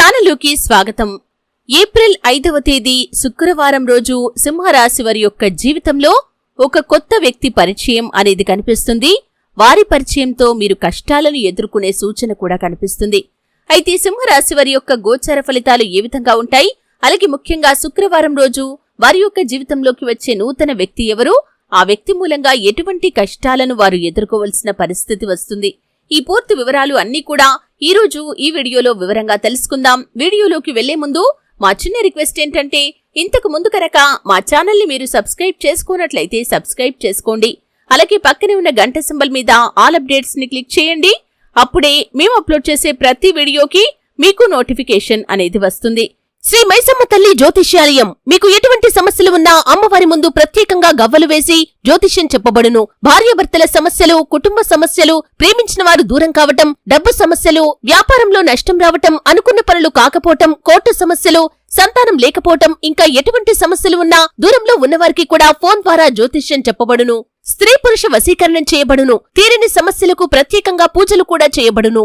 ఛానలుకి స్వాగతం. ఏప్రిల్ 5వ తేదీ శుక్రవారం రోజు సింహరాశి వారి యొక్క జీవితంలో ఒక కొత్త వ్యక్తి పరిచయం అనేది కనిపిస్తుంది. వారి పరిచయంతో మీరు కష్టాలను ఎదుర్కొనే సూచన కూడా కనిపిస్తుంది. అయితే సింహరాశి వారి యొక్క గోచార ఫలితాలు ఏ విధంగా ఉంటాయి, అలాగే ముఖ్యంగా శుక్రవారం రోజు వారి యొక్క జీవితంలోకి వచ్చే నూతన వ్యక్తి ఎవరు, ఆ వ్యక్తి మూలంగా ఎటువంటి కష్టాలను వారు ఎదుర్కోవలసిన పరిస్థితి వస్తుంది, ఈ పూర్తి వివరాలు అన్నీ కూడా ఈ రోజు ఈ వీడియోలో వివరంగా తెలుసుకుందాం. వీడియోలోకి వెళ్లే ముందు మా చిన్న రిక్వెస్ట్ ఏంటంటే, ఇంతకు ముందు కనుక మా ఛానల్ ని మీరు సబ్స్క్రైబ్ చేసుకున్నట్లయితే సబ్స్క్రైబ్ చేసుకోండి. అలాగే పక్కనే ఉన్న గంట సింబల్ మీద ఆల్ అప్డేట్స్ ని క్లిక్ చేయండి. అప్పుడే మేము అప్లోడ్ చేసే ప్రతి వీడియోకి మీకు నోటిఫికేషన్ అనేది వస్తుంది. శ్రీ మైసమ్మ తల్లి జ్యోతిష్యాలయం. మీకు ఎటువంటి సమస్యలు ఉన్నా అమ్మవారి ముందు ప్రత్యేకంగా గవ్వలు వేసి జ్యోతిష్యం చెప్పబడును. భార్యాభర్తల సమస్యలు, కుటుంబ సమస్యలు, ప్రేమించిన వారు దూరం కావటం, డబ్బు సమస్యలు, వ్యాపారంలో నష్టం రావటం, అనుకున్న పనులు కాకపోవటం, కోర్టు సమస్యలు, సంతానం లేకపోవటం, ఇంకా ఎటువంటి సమస్యలు ఉన్నా దూరంలో ఉన్నవారికి కూడా ఫోన్ ద్వారా జ్యోతిష్యం చెప్పబడును. స్త్రీ పురుష వశీకరణం చేయబడును. తీరని సమస్యలకు ప్రత్యేకంగా పూజలు కూడా చేయబడును.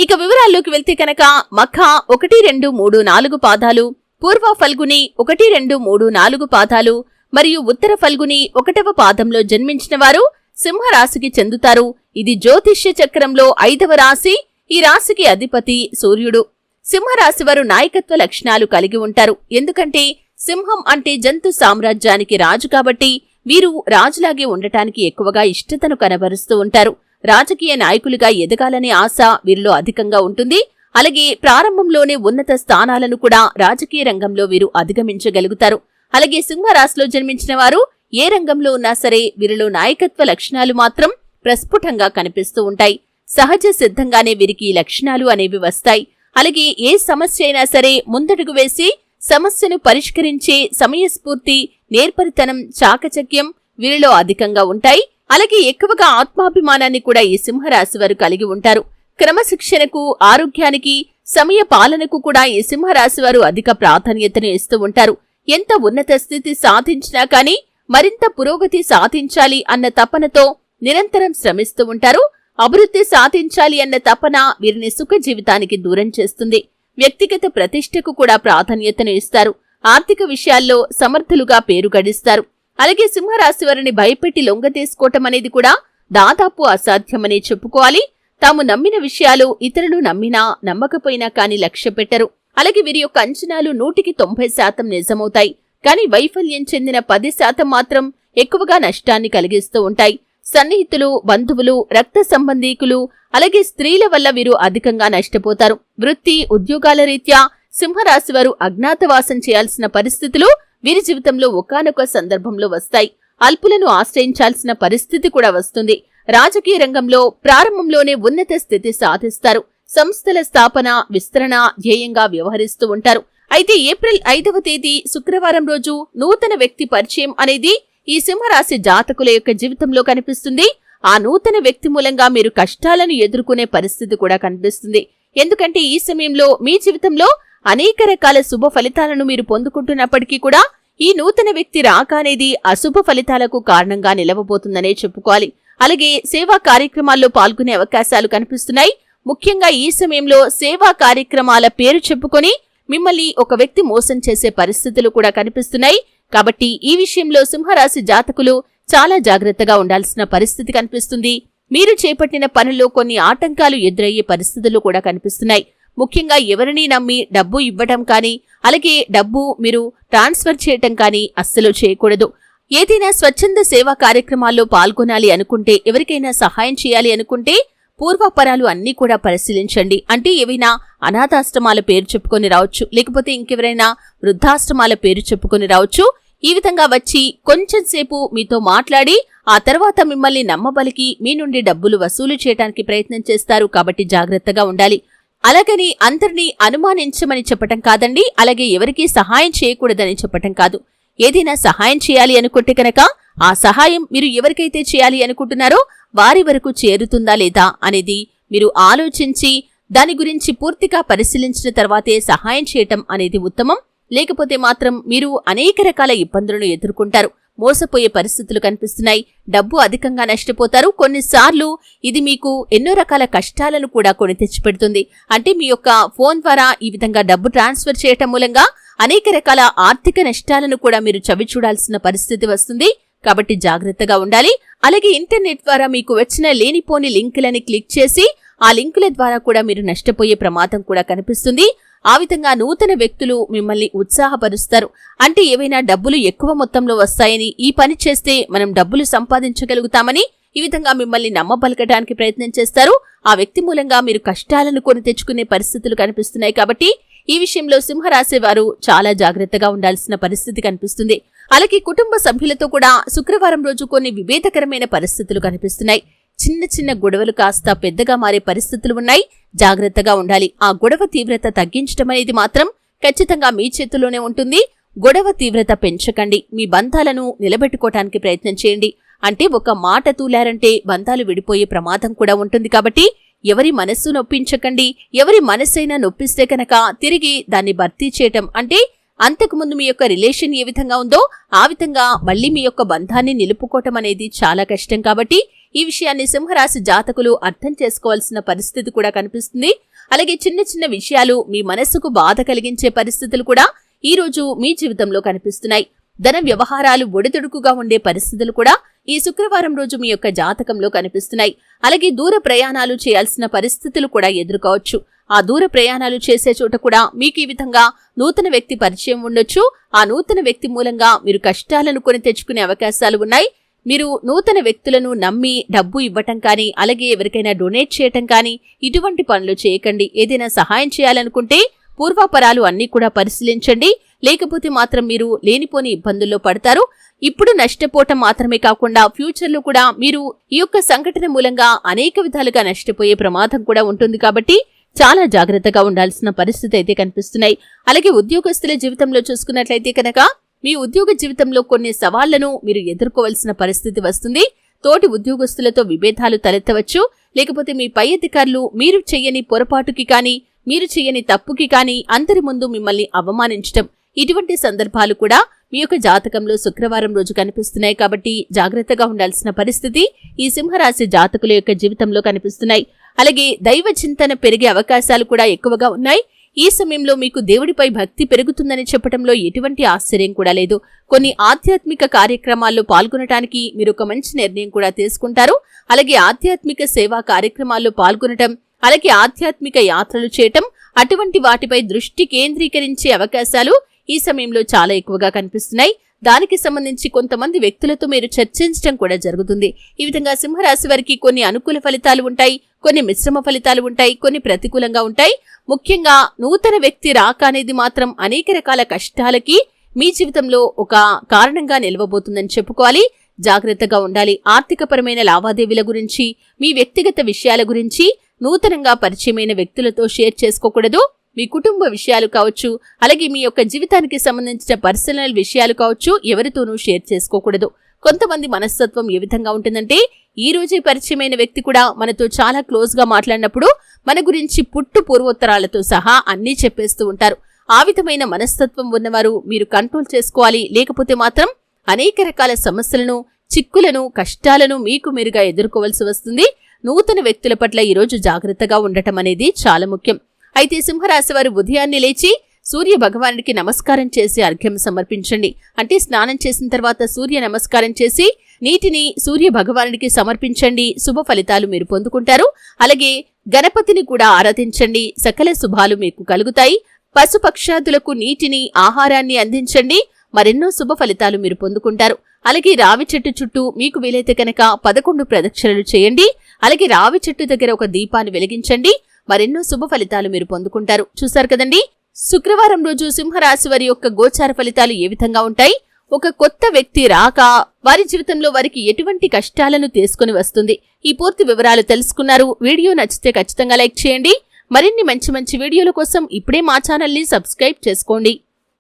ఇక వివరాల్లోకి వెళ్తే కనుక మఖ 1, 2, 3, 4 పాదాలు, పూర్వ ఫల్గుని 1, 2, 3, 4 పాదాలు మరియు ఉత్తర ఫల్గుని 1వ పాదంలో జన్మించిన వారు సింహరాశికి చెందుతారు. ఇది జ్యోతిష్య చక్రంలో 5వ రాశి. ఈ రాశికి అధిపతి సూర్యుడు. సింహరాశి వారు నాయకత్వ లక్షణాలు కలిగి ఉంటారు. ఎందుకంటే సింహం అంటే జంతు సామ్రాజ్యానికి రాజు కాబట్టి వీరు రాజులాగే ఉండటానికి ఎక్కువగా ఇష్టతను కనబరుస్తూ ఉంటారు. రాజకీయ నాయకులుగా ఎదగాలనే ఆశ వీరిలో అధికంగా ఉంటుంది. అలాగే ప్రారంభంలోనే ఉన్నత స్థానాలను కూడా రాజకీయ రంగంలో వీరు అధిగమించగలుగుతారు. అలాగే సింహరాశిలో జన్మించిన వారు ఏ రంగంలో ఉన్నా సరే వీరిలో నాయకత్వ లక్షణాలు మాత్రం ప్రస్ఫుటంగా కనిపిస్తూ ఉంటాయి. సహజ సిద్ధంగానే వీరికి ఈ లక్షణాలు అనేవి వస్తాయి. అలాగే ఏ సమస్య అయినా సరే ముందడుగు వేసి సమస్యను పరిష్కరించే సమయస్ఫూర్తి, నేర్పరితనం, చాకచక్యం వీరిలో అధికంగా ఉంటాయి. అలాగే ఎక్కువగా ఆత్మాభిమానాన్ని కూడా ఈ సింహరాశి వారు కలిగి ఉంటారు. క్రమశిక్షణకు, ఆరోగ్యానికి, సమయ పాలనకు కూడా ఈ సింహరాశి వారు అధిక ప్రాధాన్యతను ఇస్తూ ఉంటారు. ఎంత ఉన్నత స్థితి సాధించినా కానీ మరింత పురోగతి సాధించాలి అన్న తపనతో నిరంతరం శ్రమిస్తూ ఉంటారు. అభివృద్ధి సాధించాలి అన్న తపన వీరిని సుఖ జీవితానికి దూరం చేస్తుంది. వ్యక్తిగత ప్రతిష్టకు కూడా ప్రాధాన్యతను ఇస్తారు. ఆర్థిక విషయాల్లో సమర్థులుగా పేరు గడిస్తారు. అలాగే సింహరాశి వారిని భయపెట్టి లొంగతీసుకోవటం అనేది కూడా దాదాపు అసాధ్యమనే చెప్పుకోవాలి. తాము నమ్మిన విషయాలు ఇతరులు నమ్మినా నమ్మకపోయినా కానీ లక్ష్య పెట్టరు. అలాగే వీరి యొక్క అంచనాలు 190% నిజమవుతాయి. కానీ వైఫల్యం చెందిన 10% మాత్రం ఎక్కువగా నష్టాన్ని కలిగిస్తూ ఉంటాయి. సన్నిహితులు, బంధువులు, రక్త సంబంధీకులు, అలాగే స్త్రీల వల్ల వీరు అధికంగా నష్టపోతారు. వృత్తి, ఉద్యోగాల రీత్యా సింహరాశి వారు అజ్ఞాతవాసం చేయాల్సిన పరిస్థితులు వీరి జీవితంలో ఒకానొక సందర్భంలో వస్తాయి. అల్పులను ఆశ్రయించాల్సిన పరిస్థితి కూడా వస్తుంది. రాజకీయ రంగంలో ప్రారంభంలోనే ఉన్నత స్థితి సాధిస్తారు. సంస్థల స్థాపన, విస్తరణ ధ్యేయంగా వ్యవహరిస్తూ ఉంటారు. అయితే ఏప్రిల్ 5వ తేదీ శుక్రవారం రోజు నూతన వ్యక్తి పరిచయం అనేది ఈ సింహరాశి జాతకుల యొక్క జీవితంలో కనిపిస్తుంది. ఆ నూతన వ్యక్తి మూలంగా మీరు కష్టాలను ఎదుర్కొనే పరిస్థితి కూడా కనిపిస్తుంది. ఎందుకంటే ఈ సమయంలో మీ జీవితంలో అనేక రకాల శుభ ఫలితాలను మీరు పొందుకుంటున్నప్పటికీ కూడా ఈ నూతన వ్యక్తి రాక అనేది అశుభ ఫలితాలకు కారణంగా నిలవబోతుందనే చెప్పుకోవాలి. అలాగే సేవా కార్యక్రమాల్లో పాల్గొనే అవకాశాలు కనిపిస్తున్నాయి. ముఖ్యంగా ఈ సమయంలో సేవా కార్యక్రమాల పేరు చెప్పుకొని మిమ్మల్ని ఒక వ్యక్తి మోసం చేసే పరిస్థితులు కూడా కనిపిస్తున్నాయి. కాబట్టి ఈ విషయంలో సింహరాశి జాతకులు చాలా జాగ్రత్తగా ఉండాల్సిన పరిస్థితి కనిపిస్తుంది. మీరు చేపట్టిన పనుల్లో కొన్ని ఆటంకాలు ఎదురయ్యే పరిస్థితులు కూడా కనిపిస్తున్నాయి. ముఖ్యంగా ఎవరిని నమ్మి డబ్బు ఇవ్వటం కానీ, అలాగే డబ్బు మీరు ట్రాన్స్ఫర్ చేయటం కానీ అస్సలు చేయకూడదు. ఏదైనా స్వచ్ఛంద సేవా కార్యక్రమాల్లో పాల్గొనాలి అనుకుంటే, ఎవరికైనా సహాయం చేయాలి అనుకుంటే పూర్వాపరాలు అన్నీ కూడా పరిశీలించండి. అంటే ఏవైనా అనాథాశ్రమాల పేరు చెప్పుకొని రావచ్చు, లేకపోతే ఇంకెవరైనా వృద్ధాశ్రమాల పేరు చెప్పుకొని రావచ్చు. ఈ విధంగా వచ్చి కొంచెం సేపు మీతో మాట్లాడి ఆ తర్వాత మిమ్మల్ని నమ్మబలికి మీ నుండి డబ్బులు వసూలు చేయడానికి ప్రయత్నం చేస్తారు. కాబట్టి జాగ్రత్తగా ఉండాలి. అలాగని అందరినీ అనుమానించమని చెప్పటం కాదండి. అలాగే ఎవరికీ సహాయం చేయకూడదని చెప్పటం కాదు. ఏదైనా సహాయం చేయాలి అనుకుంటే కనుక ఆ సహాయం మీరు ఎవరికైతే చేయాలి అనుకుంటున్నారో వారి వరకు చేరుతుందా లేదా అనేది మీరు ఆలోచించి దాని గురించి పూర్తిగా పరిశీలించిన తర్వాతే సహాయం చేయటం అనేది ఉత్తమం. లేకపోతే మాత్రం మీరు అనేక రకాల ఇబ్బందులను ఎదుర్కొంటారు. మోసపోయే పరిస్థితులు కనిపిస్తున్నాయి. డబ్బు అధికంగా నష్టపోతారు. కొన్నిసార్లు ఇది మీకు ఎన్నో రకాల కష్టాలను కూడా కొని తెచ్చిపెడుతుంది. అంటే మీ యొక్క ఫోన్ ద్వారా ఈ విధంగా డబ్బు ట్రాన్స్ఫర్ చేయటం మూలంగా అనేక రకాల ఆర్థిక నష్టాలను కూడా మీరు చవి చూడాల్సిన పరిస్థితి వస్తుంది. కాబట్టి జాగ్రత్తగా ఉండాలి. అలాగే ఇంటర్నెట్ ద్వారా మీకు వచ్చిన లేనిపోని లింకులని క్లిక్ చేసి ఆ లింకుల ద్వారా కూడా మీరు నష్టపోయే ప్రమాదం కూడా కనిపిస్తుంది. ఆ విధంగా నూతన వ్యక్తులు మిమ్మల్ని ఉత్సాహపరుస్తారు. అంటే ఏవైనా డబ్బులు ఎక్కువ మొత్తంలో వస్తాయని, ఈ పని చేస్తే మనం డబ్బులు సంపాదించగలుగుతామని ఈ విధంగా మిమ్మల్ని నమ్మబలకడానికి ప్రయత్నం చేస్తారు. ఆ వ్యక్తి మూలంగా మీరు కష్టాలను కొని తెచ్చుకునే పరిస్థితులు కనిపిస్తున్నాయి. కాబట్టి ఈ విషయంలో సింహరాశి వారు చాలా జాగ్రత్తగా ఉండాల్సిన పరిస్థితి కనిపిస్తుంది. అలాగే కుటుంబ సభ్యులతో కూడా శుక్రవారం రోజు కొన్ని విభేదకరమైన పరిస్థితులు కనిపిస్తున్నాయి. చిన్న చిన్న గొడవలు కాస్త పెద్దగా మారే పరిస్థితులు ఉన్నాయి. జాగ్రత్తగా ఉండాలి. ఆ గొడవ తీవ్రత తగ్గించడం అనేది మాత్రం ఖచ్చితంగా మీ చేతుల్లోనే ఉంటుంది. గొడవ తీవ్రత పెంచకండి. మీ బంధాలను నిలబెట్టుకోవటానికి ప్రయత్నం చేయండి. అంటే ఒక మాట తూలారంటే బంధాలు విడిపోయే ప్రమాదం కూడా ఉంటుంది. కాబట్టి ఎవరి మనస్సు నొప్పించకండి. ఎవరి మనస్సైనా నొప్పిస్తే కనుక తిరిగి దాన్ని భర్తీ చేయటం, అంటే అంతకుముందు మీ యొక్క రిలేషన్ ఏ విధంగా ఉందో ఆ విధంగా మళ్లీ మీ యొక్క బంధాన్ని నిలుపుకోవటం అనేది చాలా కష్టం. కాబట్టి ఈ విషయాన్ని సింహరాశి జాతకులు అర్థం చేసుకోవాల్సిన పరిస్థితి కూడా కనిపిస్తుంది. అలాగే చిన్న చిన్న విషయాలు మీ మనస్సుకు బాధ కలిగించే పరిస్థితులు కూడా ఈ రోజు మీ జీవితంలో కనిపిస్తున్నాయి. ధన వ్యవహారాలు ఒడిదుడుకుగా ఉండే పరిస్థితులు కూడా ఈ శుక్రవారం రోజు మీ యొక్క జాతకంలో కనిపిస్తున్నాయి. అలాగే దూర ప్రయాణాలు చేయాల్సిన పరిస్థితులు కూడా ఎదుర్కోవచ్చు. ఆ దూర ప్రయాణాలు చేసే చోట కూడా మీకు ఈ విధంగా నూతన వ్యక్తి పరిచయం ఉండొచ్చు. ఆ నూతన వ్యక్తి మూలంగా మీరు కష్టాలను కొని తెచ్చుకునే అవకాశాలు ఉన్నాయి. మీరు నూతన వ్యక్తులను నమ్మి డబ్బు ఇవ్వటం కానీ, అలాగే ఎవరికైనా డొనేట్ చేయటం కానీ ఇటువంటి పనులు చేయకండి. ఏదైనా సహాయం చేయాలనుకుంటే పూర్వాపరాలు అన్నీ కూడా పరిశీలించండి. లేకపోతే మాత్రం మీరు లేనిపోని ఇబ్బందుల్లో పడతారు. ఇప్పుడు నష్టపోవటం మాత్రమే కాకుండా ఫ్యూచర్లో కూడా మీరు ఈ యొక్క సంఘటన మూలంగా అనేక విధాలుగా నష్టపోయే ప్రమాదం కూడా ఉంటుంది. కాబట్టి చాలా జాగ్రత్తగా ఉండాల్సిన పరిస్థితి అయితే కనిపిస్తున్నాయి. అలాగే ఉద్యోగస్తుల జీవితంలో చూసుకున్నట్లయితే కనుక మీ ఉద్యోగ జీవితంలో కొన్ని సవాళ్లను మీరు ఎదుర్కోవాల్సిన పరిస్థితి వస్తుంది. తోటి ఉద్యోగస్తులతో విభేదాలు తలెత్తవచ్చు. లేకపోతే మీ పై అధికారులు మీరు చెయ్యని పొరపాటుకి కానీ, మీరు చెయ్యని తప్పుకి కానీ అందరి ముందు మిమ్మల్ని అవమానించటం, ఇటువంటి సందర్భాలు కూడా మీ యొక్క జాతకంలో శుక్రవారం రోజు కనిపిస్తున్నాయి. కాబట్టి జాగ్రత్తగా ఉండాల్సిన పరిస్థితి ఈ సింహరాశి జాతకుల యొక్క జీవితంలో కనిపిస్తున్నాయి. అలాగే దైవ చింతన పెరిగే అవకాశాలు కూడా ఎక్కువగా ఉన్నాయి. ఈ సమయంలో మీకు దేవుడిపై భక్తి పెరుగుతుందని చెప్పడంలో ఎటువంటి ఆశ్చర్యం కూడా లేదు. కొన్ని ఆధ్యాత్మిక కార్యక్రమాల్లో పాల్గొనటానికి మీరు ఒక మంచి నిర్ణయం కూడా తీసుకుంటారు. అలాగే ఆధ్యాత్మిక సేవా కార్యక్రమాల్లో పాల్గొనటం, అలాగే ఆధ్యాత్మిక యాత్రలు చేయటం, అటువంటి వాటిపై దృష్టి కేంద్రీకరించే అవకాశాలు ఈ సమయంలో చాలా ఎక్కువగా కనిపిస్తున్నాయి. దానికి సంబంధించి కొంతమంది వ్యక్తులతో మీరు చర్చించడం కూడా జరుగుతుంది. ఈ విధంగా సింహరాశి వారికి కొన్ని అనుకూల ఫలితాలు ఉంటాయి, కొన్ని మిశ్రమ ఫలితాలు ఉంటాయి, కొన్ని ప్రతికూలంగా ఉంటాయి. ముఖ్యంగా నూతన వ్యక్తి రాక అనేది మాత్రం అనేక రకాల కష్టాలకి మీ జీవితంలో ఒక కారణంగా నిలవబోతుందని చెప్పుకోవాలి. జాగ్రత్తగా ఉండాలి. ఆర్థికపరమైన లావాదేవీల గురించి, మీ వ్యక్తిగత విషయాల గురించి నూతనంగా పరిచయమైన వ్యక్తులతో షేర్ చేసుకోకూడదు. మీ కుటుంబ విషయాలు కావచ్చు, అలాగే మీ యొక్క జీవితానికి సంబంధించిన పర్సనల్ విషయాలు కావచ్చు, ఎవరితోనూ షేర్ చేసుకోకూడదు. కొంతమంది మనస్తత్వం ఏ విధంగా ఉంటుందంటే, ఈ రోజే పరిచయమైన వ్యక్తి కూడా మనతో చాలా క్లోజ్ గా మాట్లాడినప్పుడు మన గురించి పుట్టు పూర్వోత్తరాలతో సహా అన్నీ చెప్పేస్తూ ఉంటారు. ఆ విధమైన మనస్తత్వం ఉన్నవారు మీరు కంట్రోల్ చేసుకోవాలి. లేకపోతే మాత్రం అనేక రకాల సమస్యలను, చిక్కులను, కష్టాలను మీకు మీరుగా ఎదుర్కోవాల్సి వస్తుంది. నూతన వ్యక్తుల పట్ల ఈరోజు జాగ్రత్తగా ఉండటం అనేది చాలా ముఖ్యం. అయితే సింహరాశి వారు ఉదయాన్నే లేచి సూర్య భగవానుడికి నమస్కారం చేసి అర్ఘ్యం సమర్పించండి. అంటే స్నానం చేసిన తర్వాత సూర్య నమస్కారం చేసి నీటిని సూర్య భగవానుడికి సమర్పించండి. శుభ ఫలితాలు మీరు పొందుకుంటారు. అలాగే గణపతిని కూడా ఆరాధించండి. సకల శుభాలు మీకు కలుగుతాయి. పశుపక్షాదులకు నీటిని, ఆహారాన్ని అందించండి. మరెన్నో శుభ ఫలితాలు మీరు పొందుకుంటారు. అలాగే రావి చెట్టు చుట్టూ మీకు వీలైతే కనుక 11 ప్రదక్షిణలు చేయండి. అలాగే రావి చెట్టు దగ్గర ఒక దీపాన్ని వెలిగించండి. మరెన్నో శుభ ఫలితాలు మీరు పొందుకుంటారు. చూశారు కదండి, శుక్రవారం రోజు సింహరాశి వారి యొక్క గోచార ఫలితాలు ఏ విధంగా ఉంటాయి. ఒక కొత్త వ్యక్తి రాక వారి జీవితంలో వారికి ఎటువంటి కష్టాలను తీసుకుని వస్తుంది. ఈ పూర్తి వివరాలు తెలుసుకున్నారు. వీడియో నచ్చితే ఖచ్చితంగా లైక్ చేయండి. మరిన్ని మంచి మంచి వీడియోల కోసం ఇప్పుడే మా ఛానల్ని సబ్స్క్రైబ్ చేసుకోండి.